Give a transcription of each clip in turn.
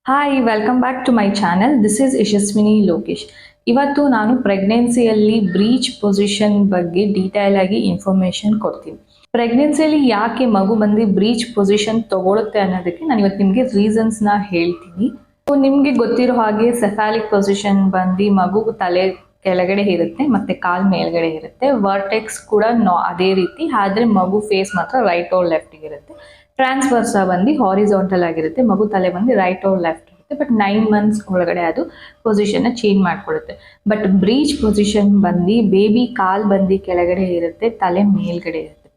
Hi welcome back to my channel. This is Yashaswini Lokesh. ಇವತ್ತು ನಾನು ಪ್ರೆಗ್ನೆನ್ಸಿಯಲ್ಲಿ ಬ್ರೀಚ್ ಪೊಸಿಷನ್ ಬಗ್ಗೆ ಡೀಟೇಲ್ ಆಗಿ ಇನ್ಫಾರ್ಮೇಷನ್ ಕೊಡ್ತೀನಿ. ಪ್ರೆಗ್ನೆನ್ಸಿಯಲ್ಲಿ ಯಾಕೆ ಮಗು ಬಂದು ಬ್ರೀಚ್ ಪೊಸಿಷನ್ ತಗೊಳುತ್ತೆ ಅನ್ನೋದಕ್ಕೆ ನಾನು ಇವತ್ತು ನಿಮಗೆ ರೀಸನ್ಸ್ನ ಹೇಳ್ತೀನಿ. ಸೊ ನಿಮಗೆ ಗೊತ್ತಿರೋ ಹಾಗೆ ಸೆಫಾಲಿಕ್ ಪೊಸಿಷನ್ ಬಂದು ಮಗು ತಲೆ ಕೆಳಗಡೆ ಇರುತ್ತೆ ಮತ್ತೆ ಕಾಲ್ ಮೇಲ್ಗಡೆ ಇರುತ್ತೆ. ವರ್ಟೆಕ್ಸ್ ಕೂಡ ಅದೇ ರೀತಿ, ಆದರೆ ಮಗು ಫೇಸ್ ಮಾತ್ರ ರೈಟ್ ಆರ್ ಲೆಫ್ಟ್ ಇರುತ್ತೆ. ಟ್ರಾನ್ಸ್ವರ್ಸಾ ಬಂದು ಹಾರಿಜಾಂಟಲ್ ಆಗಿರುತ್ತೆ, ಮಗು ತಲೆ ಬಂದು ರೈಟ್ ಆರ್ ಲೆಫ್ಟ್ ಇರುತ್ತೆ. ಬಟ್ 9 months ಒಳಗಡೆ ಅದು ಪೊಸಿಷನ್ನ ಚೇಂಜ್ ಮಾಡ್ಕೊಳ್ಳುತ್ತೆ. ಬಟ್ ಬ್ರೀಚ್ ಪೊಸಿಷನ್ ಬಂದು ಬೇಬಿ ಕಾಲ್ ಬಂದು ಕೆಳಗಡೆ ಇರುತ್ತೆ, ತಲೆ ಮೇಲ್ಗಡೆ ಇರುತ್ತೆ.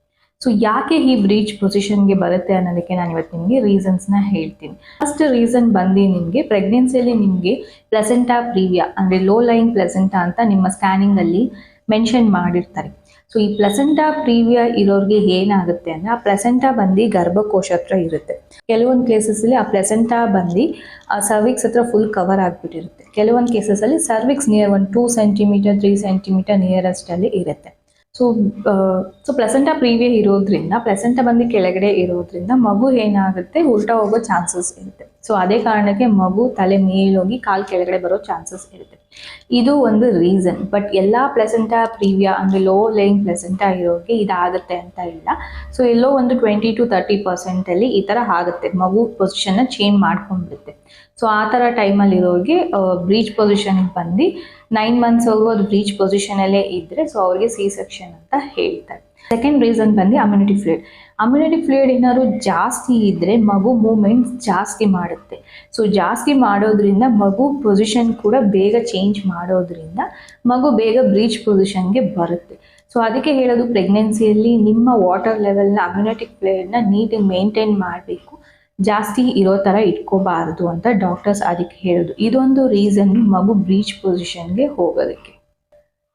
ಸೊ ಯಾಕೆ ಈ ಬ್ರೀಚ್ ಪೊಸಿಷನ್ಗೆ ಬರುತ್ತೆ ಅನ್ನೋದಕ್ಕೆ ನಾನು ಇವತ್ತು ನಿಮಗೆ ರೀಸನ್ಸ್ನ ಹೇಳ್ತೀನಿ. ಫಸ್ಟ್ ರೀಸನ್ ಬಂದು ನಿಮಗೆ ಪ್ರೆಗ್ನೆನ್ಸಿಯಲ್ಲಿ ನಿಮಗೆ ಪ್ಲೆಸೆಂಟಾ ಪ್ರೀವಿಯಾ ಅಂದರೆ ಲೋ ಲೈನ್ ಪ್ಲೆಸೆಂಟಾ ಅಂತ ನಿಮ್ಮ ಸ್ಕ್ಯಾನಿಂಗಲ್ಲಿ ಮೆನ್ಷನ್ ಮಾಡಿರ್ತಾರೆ. ಸೊ ಈ ಪ್ಲೆಸೆಂಟಾ ಪ್ರೀವಿಯಾ ಇರೋರಿಗೆ ಏನಾಗುತ್ತೆ ಅಂದರೆ ಆ ಪ್ಲೆಸೆಂಟಾ ಬಂದು ಗರ್ಭಕೋಶ ಹತ್ರ ಇರುತ್ತೆ. ಕೆಲವೊಂದು ಕೇಸಸ್ಸಲ್ಲಿ ಆ ಪ್ಲೆಸೆಂಟಾ ಬಂದು ಸರ್ವಿಕ್ಸ್ ಹತ್ರ ಫುಲ್ ಕವರ್ ಆಗಿಬಿಟ್ಟಿರುತ್ತೆ. ಕೆಲವೊಂದು ಕೇಸಸ್ಸಲ್ಲಿ ಸರ್ವಿಕ್ಸ್ ನಿಯರ್ 2 centimeter 3 centimeter ನಿಯರೆಸ್ಟಲ್ಲಿ ಇರುತ್ತೆ. ಸೊ ಪ್ಲೆಸೆಂಟಾ ಪ್ರೀವಿಯಾ ಇರೋದ್ರಿಂದ, ಪ್ಲೆಸೆಂಟಾ ಬಂದು ಕೆಳಗಡೆ ಇರೋದ್ರಿಂದ ಮಗು ಏನಾಗುತ್ತೆ ಉಲ್ಟಾ ಹೋಗೋ ಚಾನ್ಸಸ್ ಇರುತ್ತೆ. ಸೊ ಅದೇ ಕಾರಣಕ್ಕೆ ಮಗು ತಲೆ ಮೇಲೋಗಿ ಕಾಲು ಕೆಳಗಡೆ ಬರೋ ಚಾನ್ಸಸ್ ಇರುತ್ತೆ. ಇದು ಒಂದು ರೀಸನ್. ಬಟ್ ಎಲ್ಲ ಪ್ಲೆಸೆಂಟಾ ಪ್ರೀವಿಯಾ ಅಂದರೆ ಲೋ ಲೈನ್ ಪ್ಲೆಸೆಂಟಾ ಇರೋರಿಗೆ ಇದಾಗುತ್ತೆ ಅಂತ ಇಲ್ಲ. ಸೊ ಎಲ್ಲೋ ಒಂದು 20 to 30% ಈ ಥರ ಆಗುತ್ತೆ, ಮಗು ಪೊಸಿಷನ್ನ ಚೇಂಜ್ ಮಾಡ್ಕೊಂಡ್ಬಿಡುತ್ತೆ. ಸೊ ಆ ಥರ ಟೈಮಲ್ಲಿ ಇರೋರಿಗೆ ಬ್ರೀಚ್ ಪೊಸಿಷನ್ಗೆ ಬಂದು 9 months ಅದು ಬ್ರೀಚ್ ಪೊಸಿಷನಲ್ಲೇ ಇದ್ದರೆ ಸೊ ಅವ್ರಿಗೆ ಸಿ ಸೆಕ್ಷನ್ ಅಂತ ಹೇಳ್ತಾರೆ. ಸೆಕೆಂಡ್ ರೀಸನ್ ಬಂದು ಅಮ್ಯುನಿಟಿ ಫ್ಲೂಯಿಡ್. ಅಮ್ಯುನಿಟಿ ಫ್ಲೂಯಿಡ್ ಏನಾದ್ರು ಜಾಸ್ತಿ ಇದ್ದರೆ ಮಗು ಮೂಮೆಂಟ್ಸ್ ಜಾಸ್ತಿ ಮಾಡುತ್ತೆ. ಸೊ ಜಾಸ್ತಿ ಮಾಡೋದ್ರಿಂದ ಮಗು ಪೊಸಿಷನ್ ಕೂಡ ಬೇಗ ಚೇಂಜ್ ಮಾಡೋದ್ರಿಂದ ಮಗು ಬೇಗ ಬ್ರೀಚ್ ಪೊಸಿಷನ್ಗೆ ಬರುತ್ತೆ. ಸೊ ಅದಕ್ಕೆ ಹೇಳೋದು ಪ್ರೆಗ್ನೆನ್ಸಿಯಲ್ಲಿ ನಿಮ್ಮ ವಾಟರ್ ಲೆವೆಲ್ನ ಅಮ್ಯುನಿಟಿಕ್ ಫ್ಲೂಯಿಡ್ನ ನೀಟಾಗಿ ಮೇಂಟೈನ್ ಮಾಡಬೇಕು, ಜಾಸ್ತಿ ಇರೋ ಥರ ಇಟ್ಕೋಬಾರ್ದು ಅಂತ ಡಾಕ್ಟರ್ಸ್ ಅದಕ್ಕೆ ಹೇಳೋದು. ಇದೊಂದು ರೀಸನ್ ಮಗು ಬ್ರೀಚ್ ಪೊಸಿಷನ್ಗೆ ಹೋಗೋದಕ್ಕೆ.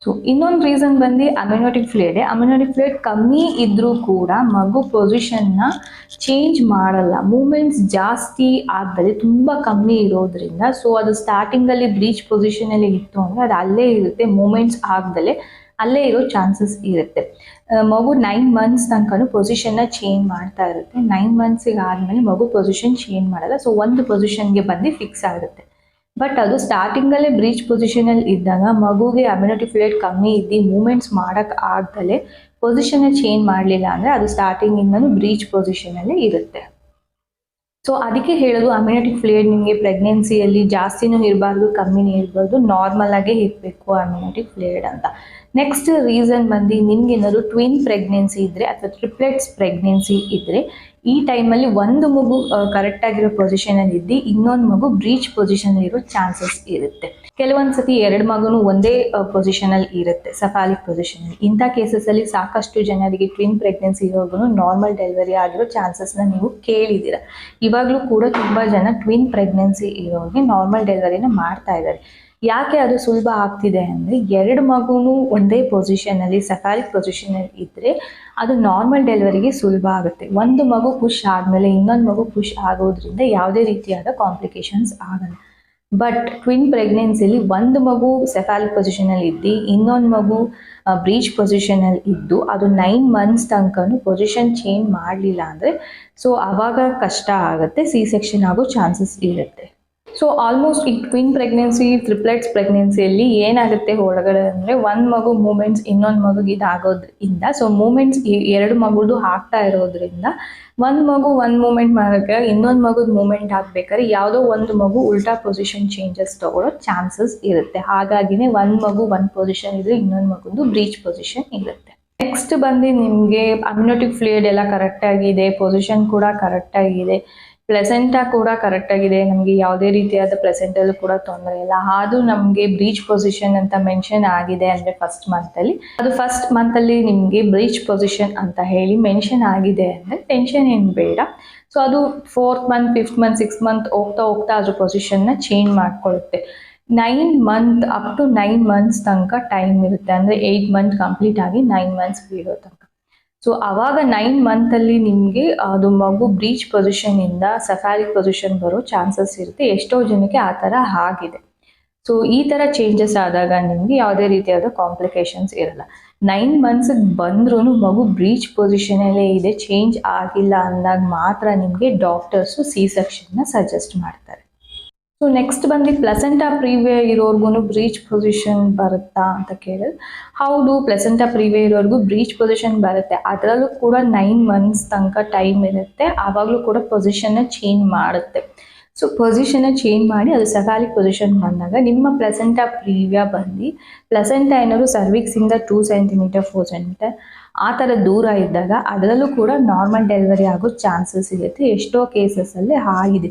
ಸೊ ಇನ್ನೊಂದು ರೀಸನ್ ಬಂದು ಅಮ್ಯುನಿಟಿಕ್ ಫ್ಲೂಯಿಡ್. ಅಮ್ಯುನಿಟಿಕ್ ಫ್ಲೂಯಿಡ್ ಕಮ್ಮಿ ಇದ್ದರೂ ಕೂಡ ಮಗು ಪೊಸಿಷನ್ನ ಚೇಂಜ್ ಮಾಡಲ್ಲ. ಮೂಮೆಂಟ್ಸ್ ಜಾಸ್ತಿ ಆದರೆ ತುಂಬ ಕಮ್ಮಿ ಇರೋದ್ರಿಂದ ಸೊ ಅದು ಸ್ಟಾರ್ಟಿಂಗಲ್ಲಿ ಬ್ರೀಚ್ ಪೊಸಿಷನಲ್ಲಿ ಇತ್ತು ಅಂದರೆ ಅದು ಅಲ್ಲೇ ಇರುತ್ತೆ, ಮೂಮೆಂಟ್ಸ್ ಆಗದಲ್ಲೇ ಅಲ್ಲೇ ಇರೋ ಚಾನ್ಸಸ್ ಇರುತ್ತೆ. ಮಗು 9 months ತನಕ ಪೊಸಿಷನ್ನ ಚೇಂಜ್ ಮಾಡ್ತಾ ಇರುತ್ತೆ. 9 monthsಗೆ ಆದಮೇಲೆ ಮಗು ಪೊಸಿಷನ್ ಚೇಂಜ್ ಮಾಡಲ್ಲ. ಸೊ ಒಂದು ಪೊಸಿಷನ್ಗೆ ಬಂದು ಫಿಕ್ಸ್ ಆಗುತ್ತೆ. ಬಟ್ ಅದು ಸ್ಟಾರ್ಟಿಂಗಲ್ಲೇ ಬ್ರೀಚ್ ಪೊಸಿಷನಲ್ಲಿ ಇದ್ದಾಗ ಮಗುಗೆ ಅಮ್ಯುನಿಟಿ ಫ್ಲೂಯಿಡ್ ಕಮ್ಮಿ ಇದ್ದು ಮೂಮೆಂಟ್ಸ್ ಮಾಡೋಕ್ಕೆ ಆಗದಲ್ಲೇ ಪೊಸಿಷನ್ನ ಚೇಂಜ್ ಮಾಡಲಿಲ್ಲ ಅಂದರೆ ಅದು ಸ್ಟಾರ್ಟಿಂಗಿಂದನೂ ಬ್ರೀಚ್ ಪೊಸಿಷನಲ್ಲೇ ಇರುತ್ತೆ. ಸೊ ಅದಕ್ಕೆ ಹೇಳೋದು ಅಮ್ಯುನಿಟಿಕ್ ಫ್ಲೂಯಿಡ್ ನಿಮಗೆ ಪ್ರೆಗ್ನೆನ್ಸಿಯಲ್ಲಿ ಜಾಸ್ತಿನೂ ಇರಬಾರ್ದು, ಕಮ್ಮಿನೂ ಇರಬಾರ್ದು, ನಾರ್ಮಲ್ ಆಗೇ ಇರಬೇಕು ಅಮ್ಯುನಿಟಿಕ್ ಫ್ಲೂಯಿಡ್ ಅಂತ. ನೆಕ್ಸ್ಟ್ ರೀಸನ್ ಬಂದು ನಿಮ್ಗೆ ಏನಾದ್ರು ಟ್ವಿನ್ ಪ್ರೆಗ್ನೆನ್ಸಿ ಇದ್ದರೆ ಅಥವಾ ಟ್ರಿಪ್ಲೆಟ್ಸ್ ಪ್ರೆಗ್ನೆನ್ಸಿ ಇದ್ದರೆ ಈ ಟೈಮಲ್ಲಿ ಒಂದು ಮಗು ಕರೆಕ್ಟಾಗಿರೋ ಪೊಸಿಷನಲ್ಲಿ ಇದ್ದು ಇನ್ನೊಂದು ಮಗು ಬ್ರೀಚ್ ಪೊಸಿಷನಲ್ಲಿ ಇರೋ ಚಾನ್ಸಸ್ ಇರುತ್ತೆ. ಕೆಲವೊಂದು ಸತಿ 2 ಮಗುನೂ ಒಂದೇ ಪೊಸಿಷನಲ್ಲಿ ಇರುತ್ತೆ, ಸಫಾಲಿಕ್ ಪೊಸಿಷನಲ್ಲಿ. ಇಂಥ ಕೇಸಸ್ಸಲ್ಲಿ ಸಾಕಷ್ಟು ಜನರಿಗೆ ಟ್ವಿನ್ ಪ್ರೆಗ್ನೆನ್ಸಿ ಇರೋರ್ಗು ನಾರ್ಮಲ್ ಡೆಲಿವರಿ ಆಗಿರೋ ಚಾನ್ಸಸ್ನ ನೀವು ಕೇಳಿದ್ದೀರ. ಇವಾಗಲೂ ಕೂಡ ತುಂಬ ಜನ ಟ್ವಿನ್ ಪ್ರೆಗ್ನೆನ್ಸಿ ಇರೋರಿಗೆ ನಾರ್ಮಲ್ ಡೆಲಿವರಿನ ಮಾಡ್ತಾ ಇದ್ದಾರೆ. ಯಾಕೆ ಅದು ಸುಲಭ ಆಗ್ತಿದೆ ಅಂದರೆ 2 ಮಗುನೂ ಒಂದೇ ಪೊಸಿಷನಲ್ಲಿ ಸಫಾಲಿಕ್ ಪೊಸಿಷನಲ್ಲಿ ಇದ್ದರೆ ಅದು ನಾರ್ಮಲ್ ಡೆಲಿವರಿಗೆ ಸುಲಭ ಆಗುತ್ತೆ. ಒಂದು ಮಗು ಪುಷ್ ಆದಮೇಲೆ ಇನ್ನೊಂದು ಮಗು ಪುಷ್ ಆಗೋದ್ರಿಂದ ಯಾವುದೇ ರೀತಿಯಾದ ಕಾಂಪ್ಲಿಕೇಶನ್ಸ್ ಆಗಲ್ಲ. ಬಟ್ ಟ್ವಿನ್ ಪ್ರೆಗ್ನೆನ್ಸಿಲಿ ಒಂದು ಮಗು ಸೆಫಾಲಿಕ್ ಪೊಸಿಷನಲ್ಲಿ ಇದ್ದು ಇನ್ನೊಂದು ಮಗು ಬ್ರೀಚ್ ಪೊಸಿಷನಲ್ಲಿ ಇದ್ದು ಅದು 9 months ತನಕ ಪೊಸಿಷನ್ ಚೇಂಜ್ ಮಾಡಲಿಲ್ಲ ಅಂದರೆ ಸೊ ಆವಾಗ ಕಷ್ಟ ಆಗುತ್ತೆ, ಸಿ ಸೆಕ್ಷನ್ ಆಗೋ ಚಾನ್ಸಸ್ ಇರುತ್ತೆ. ಸೊ ಆಲ್ಮೋಸ್ಟ್ ಈ ಟ್ವಿನ್ ಪ್ರೆಗ್ನೆನ್ಸಿ, ಟ್ರಿಪ್ಲೆಟ್ಸ್ ಪ್ರೆಗ್ನೆನ್ಸಿಯಲ್ಲಿ ಏನಾಗುತ್ತೆ ಒಳಗಡೆ ಅಂದರೆ ಒಂದು ಮಗು ಮೂಮೆಂಟ್ಸ್ ಇನ್ನೊಂದು ಮಗುಗೆ ಇದಾಗೋದ್ರಿಂದ ಸೊ ಮೂಮೆಂಟ್ಸ್ 2 ಮಗುದು ಆಗ್ತಾ ಇರೋದ್ರಿಂದ ಒಂದು ಮಗು ಒಂದು ಮೂಮೆಂಟ್ ಮಾಡೋಕ್ಕೆ ಇನ್ನೊಂದು ಮಗುದು ಮೂಮೆಂಟ್ ಆಗಬೇಕಾದ್ರೆ ಯಾವುದೋ ಒಂದು ಮಗು ಉಲ್ಟಾ ಪೊಸಿಷನ್ ಚೇಂಜಸ್ ತಗೊಳ್ಳೋ ಚಾನ್ಸಸ್ ಇರುತ್ತೆ. ಹಾಗಾಗಿನೇ ಒಂದು ಮಗು ಒಂದು ಪೊಸಿಷನ್ ಇದ್ರೆ ಇನ್ನೊಂದು ಮಗುದು ಬ್ರೀಚ್ ಪೊಸಿಷನ್ ಇರುತ್ತೆ. ನೆಕ್ಸ್ಟ್ ಬಂದು ನಿಮಗೆ ಅಮ್ಯುನಿಟಿಕ್ ಫ್ಲೂಯಿಡ್ ಎಲ್ಲ ಕರೆಕ್ಟಾಗಿದೆ, ಪೊಸಿಷನ್ ಕೂಡ ಕರೆಕ್ಟಾಗಿದೆ, ಪ್ಲೆಸೆಂಟಾ ಕೂಡ ಕರೆಕ್ಟಾಗಿದೆ, ನಮಗೆ ಯಾವುದೇ ರೀತಿಯಾದ ಪ್ಲೆಸೆಂಟಲ್ಲೂ ಕೂಡ ತೊಂದರೆ ಇಲ್ಲ. ಅದು ನಮಗೆ ಬ್ರೀಚ್ ಪೊಸಿಷನ್ ಅಂತ ಮೆನ್ಷನ್ ಆಗಿದೆ ಅಂದರೆ ಫಸ್ಟ್ ಮಂತಲ್ಲಿ, ಅದು ಫಸ್ಟ್ ಮಂತಲ್ಲಿ ನಿಮಗೆ ಬ್ರೀಚ್ ಪೊಸಿಷನ್ ಅಂತ ಹೇಳಿ ಮೆನ್ಷನ್ ಆಗಿದೆ ಅಂದರೆ ಟೆನ್ಷನ್ ಏನು ಬೇಡ. ಸೊ ಅದು 4th month 5th month 6th month ಹೋಗ್ತಾ ಹೋಗ್ತಾ ಅದ್ರ ಪೊಸಿಷನ್ನ ಚೇಂಜ್ ಮಾಡ್ಕೊಳ್ಳುತ್ತೆ. 9 month ಅಪ್ ಟು 9 months ತನಕ ಟೈಮ್ ಇರುತ್ತೆ, ಅಂದರೆ 8 month ಕಂಪ್ಲೀಟ್ ಆಗಿ 9 months ಬೀಳೋ ತನಕ. ಸೊ ಆವಾಗ 9 monthಲ್ಲಿ ನಿಮಗೆ ಅದು ಮಗು ಬ್ರೀಚ್ ಪೊಸಿಷನಿಂದ ಸಫಾಲಿಕ್ ಪೊಸಿಷನ್ ಬರೋ ಚಾನ್ಸಸ್ ಇರುತ್ತೆ. ಎಷ್ಟೋ ಜನಕ್ಕೆ ಆ ಥರ ಆಗಿದೆ. ಸೊ ಈ ಥರ ಚೇಂಜಸ್ ಆದಾಗ ನಿಮಗೆ ಯಾವುದೇ ರೀತಿಯಾದ ಕಾಂಪ್ಲಿಕೇಶನ್ಸ್ ಇರಲ್ಲ. 9 monthsಗೆ ಬಂದ್ರೂ ಮಗು ಬ್ರೀಚ್ ಪೊಸಿಷನಲ್ಲೇ ಇದೆ, ಚೇಂಜ್ ಆಗಿಲ್ಲ ಅಂದಾಗ ಮಾತ್ರ ನಿಮಗೆ ಡಾಕ್ಟರ್ಸು ಸಿ ಸೆಕ್ಷನ್ನ ಸಜೆಸ್ಟ್ ಮಾಡ್ತಾರೆ. ಸೊ ನೆಕ್ಸ್ಟ್ ಬಂದು ಪ್ಲೆಸೆಂಟಾ ಪ್ರೀವಿಯಾ ಇರೋರ್ಗು ಬ್ರೀಚ್ ಪೊಸಿಷನ್ ಬರುತ್ತಾ ಅಂತ ಕೇಳಿದ್ರೆ ಹೌದು, ಪ್ಲೆಸೆಂಟಾ ಪ್ರೀವಿಯಾ ಇರೋರ್ಗು ಬ್ರೀಚ್ ಪೊಸಿಷನ್ ಬರುತ್ತೆ. ಅದರಲ್ಲೂ ಕೂಡ 9 months ತನಕ ಟೈಮ್ ಇರುತ್ತೆ. ಆವಾಗಲೂ ಕೂಡ ಪೊಸಿಷನ್ನ ಚೇಂಜ್ ಮಾಡುತ್ತೆ. ಸೊ ಪೊಸಿಷನ್ನ ಚೇಂಜ್ ಮಾಡಿ ಅದು ಸೆಫಾಲಿಕ್ ಪೊಸಿಷನ್ ಬಂದಾಗ ನಿಮ್ಮ ಪ್ಲೆಸೆಂಟಾ ಪ್ರೀವಿಯಾ ಬಂದು ಪ್ಲೆಸೆಂಟಾ ಏನಾದ್ರು ಸರ್ವಿಕ್ಸಿಂದ 2 centimeter 4 centimeter ಆ ಥರ ದೂರ ಇದ್ದಾಗ ಅದರಲ್ಲೂ ಕೂಡ ನಾರ್ಮಲ್ ಡೆಲಿವರಿ ಆಗೋ ಚಾನ್ಸಸ್ ಇರುತ್ತೆ. ಎಷ್ಟೋ ಕೇಸಸಲ್ಲಿ ಆಗಿದೆ.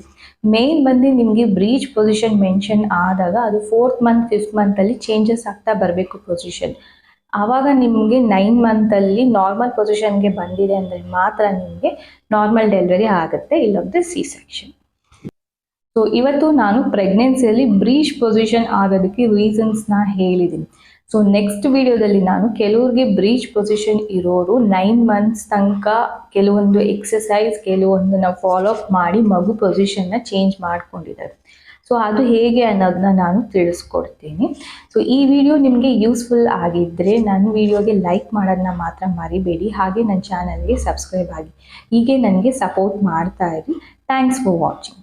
ಮೇನ್ ಬಂದು ನಿಮಗೆ ಬ್ರೀಚ್ ಪೊಸಿಷನ್ ಮೆನ್ಷನ್ ಆದಾಗ ಅದು 4th month 5th monthಲ್ಲಿ ಚೇಂಜಸ್ ಆಗ್ತಾ ಬರಬೇಕು ಪೊಸಿಷನ್. ಆವಾಗ ನಿಮಗೆ 9 monthಲ್ಲಿ ನಾರ್ಮಲ್ ಪೊಸಿಷನ್ಗೆ ಬಂದಿದೆ ಅಂದರೆ ಮಾತ್ರ ನಿಮಗೆ ನಾರ್ಮಲ್ ಡೆಲಿವರಿ ಆಗುತ್ತೆ, ಇಲ್ಲಂದ್ರೆ ಸಿ ಸೆಕ್ಷನ್. ಸೊ ಇವತ್ತು ನಾನು ಪ್ರೆಗ್ನೆನ್ಸಿಯಲ್ಲಿ ಬ್ರೀಚ್ ಪೊಸಿಷನ್ ಆಗೋದಕ್ಕೆ ರೀಸನ್ಸ್ನ ಹೇಳಿದ್ದೀನಿ. ಸೊ ನೆಕ್ಸ್ಟ್ ವಿಡಿಯೋದಲ್ಲಿ ನಾನು ಕೆಲವ್ರಿಗೆ ಬ್ರೀಚ್ ಪೊಸಿಷನ್ ಇರೋರು 9 months ತನಕ ಕೆಲವೊಂದು ಎಕ್ಸಸೈಸ್ ಕೆಲವೊಂದನ್ನ ಫಾಲೋ ಅಪ್ ಮಾಡಿ ಮಗು ಪೊಸಿಷನ್ನ ಚೇಂಜ್ ಮಾಡ್ಕೊಂಡಿದ್ದಾರೆ. ಸೊ ಅದು ಹೇಗೆ ಅನ್ನೋದನ್ನ ನಾನು ತಿಳಿಸ್ಕೊಡ್ತೀನಿ. ಸೊ ಈ ವಿಡಿಯೋ ನಿಮಗೆ ಯೂಸ್ಫುಲ್ ಆಗಿದ್ದರೆ ನನ್ನ ವಿಡಿಯೋಗೆ ಲೈಕ್ ಮಾಡೋದನ್ನ ಮಾತ್ರ ಮರಿಬೇಡಿ. ಹಾಗೆ ನನ್ನ ಚಾನಲ್ಗೆ ಸಬ್ಸ್ಕ್ರೈಬ್ ಆಗಿ. ಹೀಗೆ ನನಗೆ ಸಪೋರ್ಟ್ ಮಾಡ್ತಾ ಇರಿ. Thanks for watching.